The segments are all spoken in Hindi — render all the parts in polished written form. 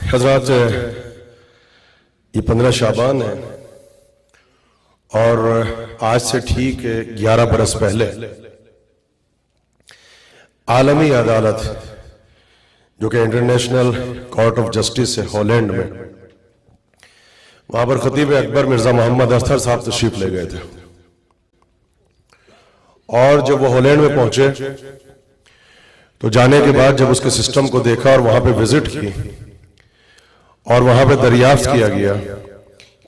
हजरात, ये 15 शाबान है और आज से ठीक 11 बरस पहले आलमी अदालत जो कि इंटरनेशनल कोर्ट ऑफ जस्टिस है हॉलैंड में, वहां पर खतीब अकबर मिर्जा मोहम्मद अख्तर साहब तशरीफ ले गए थे। और जब वो हॉलैंड में पहुंचे तो जाने के बाद जब उसके सिस्टम को देखा और वहां पे विजिट की और वहां पे दरियाफ्त किया गया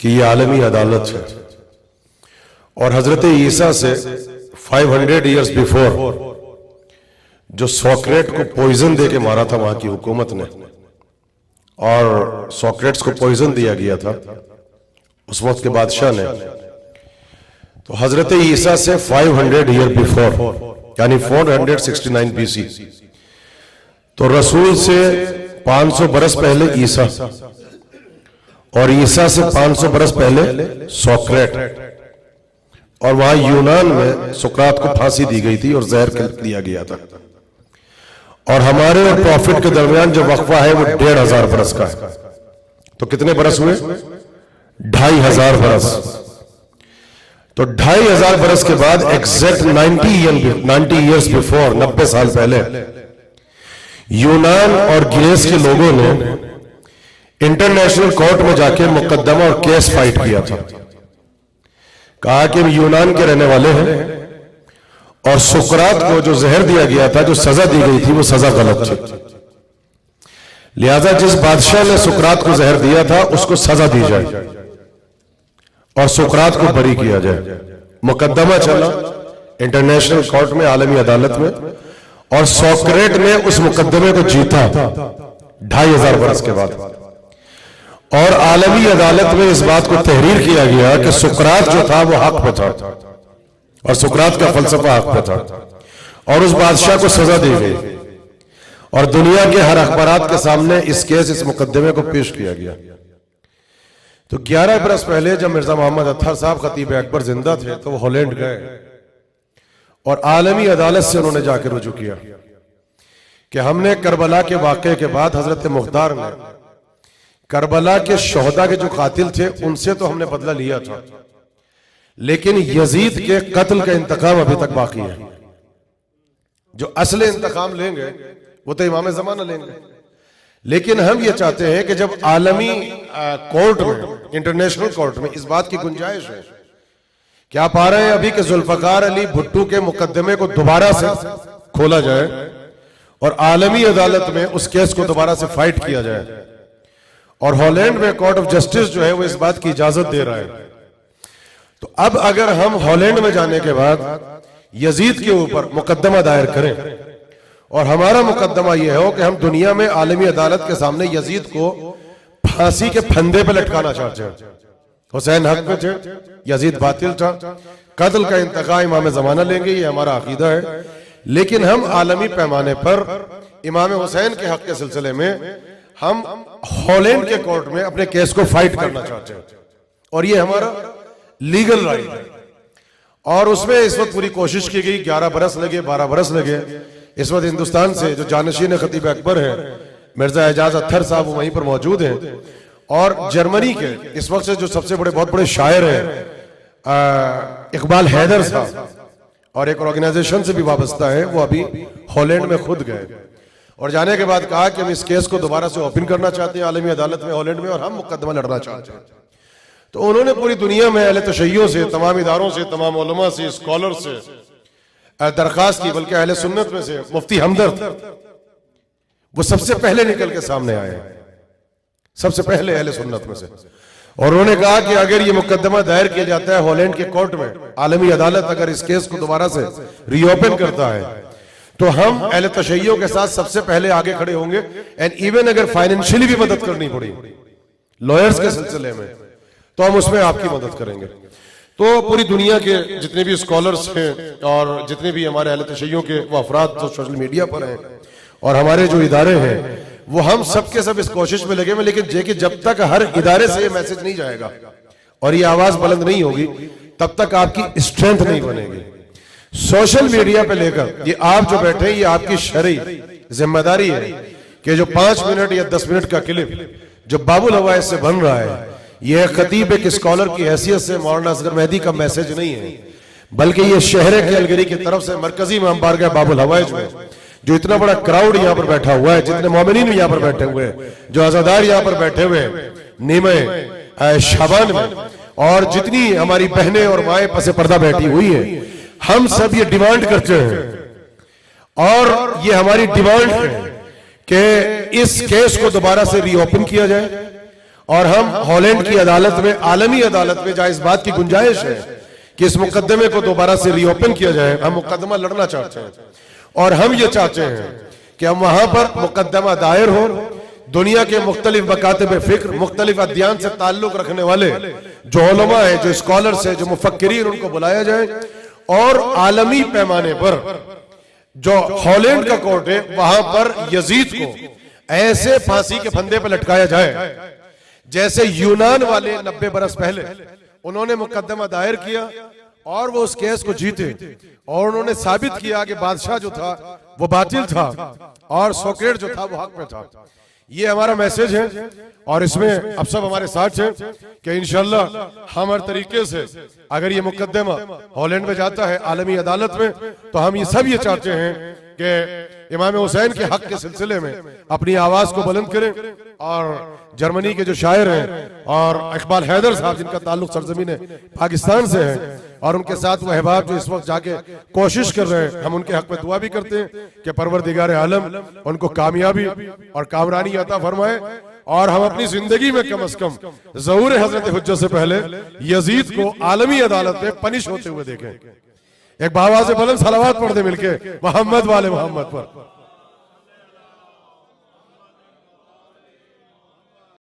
कि ये आलमी अदालत है और हजरत ईसा से 500 ईयर्स बिफोर जो सोक्रेट को पॉइजन दे के मारा था वहां की हुकूमत ने, और सोक्रेट्स को पॉइजन दिया गया था उस वक्त के बादशाह ने, तो हजरत ईसा से 500 ईयर बिफोर यानी 469 बीसी, तो रसूल से 500 बरस पहले ईसा और ईसा से 500 बरस पहले सोक्रेट, और वहां यूनान में सुकरात को फांसी दी गई थी और जहर दिया गया था। और हमारे और प्रॉफिट के दरमियान जो वक्फा है वो 1500 बरस का है। तो कितने बरस हुए? 2500 बरस। तो 2500 बरस के बाद एग्जैक्ट 90 ईयर्स बिफोर, 90 साल पहले, यूनान और ग्रीस के लोगों ने इंटरनेशनल कोर्ट में जाके मुकदमा और केस फाइट किया था। कहा कि हम यूनान के रहने वाले हैं और सुकरात को जो जहर दिया गया था, जो सजा दी गई थी, वो सजा गलत थी। लिहाजा जिस बादशाह ने सुकरात को जहर दिया था उसको सजा दी जाए और सुकरात को बरी किया जाए। मुकदमा चला इंटरनेशनल कोर्ट में, आलमी अदालत में, और सोक्रेट ने उस मुकदमे को जीता 2500 बरस के बाद। और आलमी अदालत में इस बात को तहरीर किया गया कि सुकरात जो था वो हक पे था और सुकरात का फलसफा हक पे था, और उस बादशाह को सजा दी गई और दुनिया के हर अखबारात के सामने इस केस, इस मुकदमे को पेश किया गया। तो 11 बरस पहले जब मिर्जा मोहम्मद अख्तर साहब खतीब अकबर जिंदा थे तो वो हॉलैंड गए और आलमी अदालत से उन्होंने जाकर रुजू किया कि हमने करबला के वाक़े के बाद हजरत मुख्तार ने करबला के शोहदा के जो कातिल थे उनसे तो हमने बदला लिया था, लेकिन यजीद के कत्ल का इंतकाम अभी तक बाकी है। जो असली इंतकाम लेंगे वो तो इमाम ज़माना लेंगे, लेकिन हम ये चाहते हैं कि जब आलमी कोर्ट में, इंटरनेशनल कोर्ट में इस बात की गुंजाइश है कि आप आ रहे हैं अभी कि जुल्फकार अली भुट्टो के मुकदमे को दोबारा से खोला जाए और आलमी अदालत में उस केस को दोबारा से फाइट किया जाए, और हॉलैंड में कोर्ट ऑफ जस्टिस जो है वो इस बात की इजाजत दे रहा है। तो अब अगर हम हॉलैंड में जाने के बाद यजीद के ऊपर मुकदमा दायर करें और हमारा मुकदमा यह हो कि हम दुनिया में आलमी अदालत के सामने यजीद को फांसी के फंदे पर लटकाना चाहते हैं, हुसैन हक में थे, यजीद बातिल था, कत्ल का इंतकाम इमाम ज़माना लेंगे, ये हमारा अकीदा है, लेकिन हम आलमी पैमाने पर इमाम हुसैन के हक के सिलसिले में हम हॉलैंड के कोर्ट में अपने केस को फाइट करना चाहते हैं और ये हमारा लीगल राइट है। और उसमें इस वक्त पूरी कोशिश की गई, 11 बरस लगे, 12 बरस लगे। इस वक्त हिंदुस्तान से जो जानशीन खतीब अकबर है मिर्जा एजाज अख्तर साहब वो वहीं पर मौजूद हैं, और जर्मनी के इस वक्त से जो सबसे बड़े, बहुत बड़े शायर हैं इकबाल हैदर साहब, और एक ऑर्गेनाइजेशन से भी वाबस्ता है, वो अभी हॉलैंड में खुद गए और जाने के बाद कहा कि हम इस केस को दोबारा से ओपन करना चाहते हैं आलमी अदालत में हॉलैंड में, और हम मुकदमा लड़ना चाहते हैं। तो उन्होंने पूरी दुनिया में अहले तशय्यो से, तमाम इदारों से, तमाम उलमा से, स्कॉलर से दरखास्त की, बल्कि अहले सुन्नत में से मुफ्ती हमदर्द वो सबसे पहले निकल के सामने आए, सबसे पहले अहले सुन्नत में से, और उन्होंने कहा कि अगर ये मुकदमा दायर किया जाता है हॉलैंड के कोर्ट में, आलमी अदालत अगर इस केस को दोबारा से रीओपन करता है तो हम अहले तशय्यो के साथ सबसे पहले आगे खड़े होंगे, एंड इवन अगर फाइनेंशियली भी मदद करनी पड़ी लॉयर्स के सिलसिले में तो हम उसमें आपकी मदद करेंगे। तो पूरी दुनिया के जितने भी स्कॉलर्स हैं और जितने भी हमारे अहले तशय्यो के वो अफराद जो सोशल मीडिया पर हैं और हमारे जो इदारे हैं, वो हम सब के सब इस कोशिश में लगे हुए, लेकिन जब तक हर इदारे से ये मैसेज नहीं जाएगा और ये आवाज बुलंद नहीं होगी तब तक आपकी स्ट्रेंथ नहीं बनेगी। सोशल मीडिया पे लेकर ये आप जो बैठे हैं, ये आपकी शरई जिम्मेदारी है कि जो 5 मिनट या 10 मिनट का क्लिप जो बाबुल हवाइज से बन रहा है, यह खतीब एक स्कॉलर की हैसियत से मौलाना असगर मेहदी का मैसेज नहीं है, बल्कि ये शहर के अलगरी की तरफ से मरकजी इमाम बारगाह बाबुल हवाइज में जो इतना बड़ा क्राउड यहाँ पर बैठा हुआ है, जितने मोमिनीन यहाँ पर बैठे हुए हैं, जो आजादार यहाँ पर बैठे हुए हैं नीमे शाबान में, और जितनी हमारी बहनें और माएं पसे पर्दा बैठी हुई है, हम सब ये डिमांड करते हैं और ये हमारी डिमांड है कि इस केस को दोबारा से रीओपन किया जाए और हम हॉलैंड की अदालत में, आलमी अदालत में जहां इस बात की गुंजाइश है कि इस मुकदमे को दोबारा से रीओपन किया जाए, हम मुकदमा लड़ना चाहते हैं और हम ये चाहते हैं कि हम वहां पर मुकदमा दायर हो, दुनिया के मुख्तलिफ मकातब फिक्र, मुख्तलिफ अध्ययन से ताल्लुक रखने वाले जो उलमा है, जो स्कॉलर्स है, जो मुफक्किरीन, उनको बुलाया जाए और आलमी पैमाने पर जो हॉलैंड का कोर्ट है वहां पर यजीद को ऐसे फांसी के फंदे पर लटकाया जाए जैसे यूनान वाले 90 बरस पहले उन्होंने मुकदमा दायर किया और वो उस केस को जीते और उन्होंने साबित किया कि बादशाह जो था वो बातिल था और सोक्रेट जो था वो हक में था। ये हमारा मैसेज है और इसमें अब सब हमारे साथ हैं कि इंशाअल्लाह हम हर तरीके से, अगर ये मुकदमा हॉलैंड में जाता है आलमी अदालत में, तो हम ये सब ये चाहते हैं कि इमाम हुसैन के हक के सिलसिले में अपनी आवाज को बुलंद करें। और जर्मनी के जो शायर हैं और इकबाल हैदर साहब, जिनका ताल्लुक सरजमीन पाकिस्तान से है, और उनके साथ वो अहबाब जो इस वक्त जाके कोशिश कर रहे हैं, हम उनके हक में दुआ भी करते हैं कि परवरदिगार आलम उनको कामयाबी और कामरानी अता फरमाए और हम अपनी जिंदगी में कम से कम ज़हूर हजरत हुज्जत से पहले यजीद को आलमी अदालत में पनिश होते हुए देखें। एक बाबा से बुलंद सलावत पढ़ दे मिलके मोहम्मद वाले मोहम्मद पर।